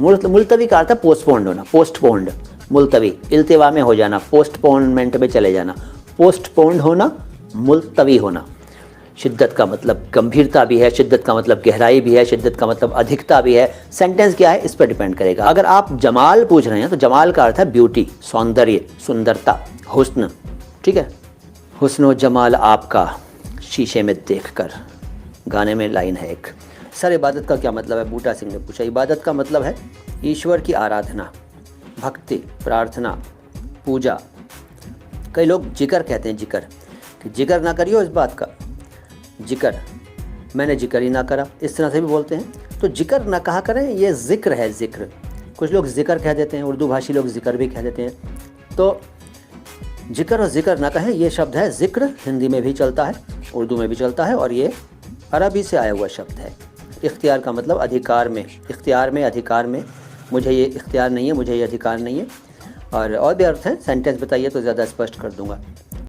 मुलतवी का अर्थ है पोस्टपोन्ड होना, पोस्टपोन्ड, मुलतवी, इल्तिवा में हो जाना, पोस्टपोनमेंट में चले जाना, पोस्टपोन्ड होना, मुलतवी होना। शिद्दत का मतलब गंभीरता भी है, शिद्दत का मतलब गहराई भी है, शिद्दत का मतलब अधिकता भी है। सेंटेंस क्या है इस पर डिपेंड करेगा। अगर आप जमाल पूछ रहे हैं तो जमाल का अर्थ है ब्यूटी, सौंदर्य, सुंदरता, हुस्न, ठीक है। हुस्न व जमाल आपका शीशे में देखकर, गाने में लाइन है एक। सर इबादत का क्या मतलब है, बूटा सिंह ने पूछा। इबादत का मतलब है ईश्वर की आराधना, भक्ति, प्रार्थना, पूजा। कई लोग जिक्र कहते हैं, जिक्र, कि जिक्र ना करियो इस बात का, जिक्र, मैंने जिक्र ही ना करा, इस तरह से भी बोलते हैं। तो जिक्र ना कहा करें, ये जिक्र है, जिक्र। कुछ लोग जिक्र कह देते हैं, उर्दू भाषी लोग जिक्र भी कह देते हैं। तो जिक्र और जिक्र ना कहें, ये शब्द है जिक्र, हिंदी में भी चलता है, उर्दू में भी चलता है, और ये अरबी से आया हुआ शब्द है। इख्तियार का मतलब अधिकार में, इख्तियार में, अधिकार में, मुझे ये इख्तियार नहीं है, मुझे ये अधिकार नहीं है। और भी अर्थ हैं, सेंटेंस बताइए तो ज़्यादा स्पष्ट कर दूंगा।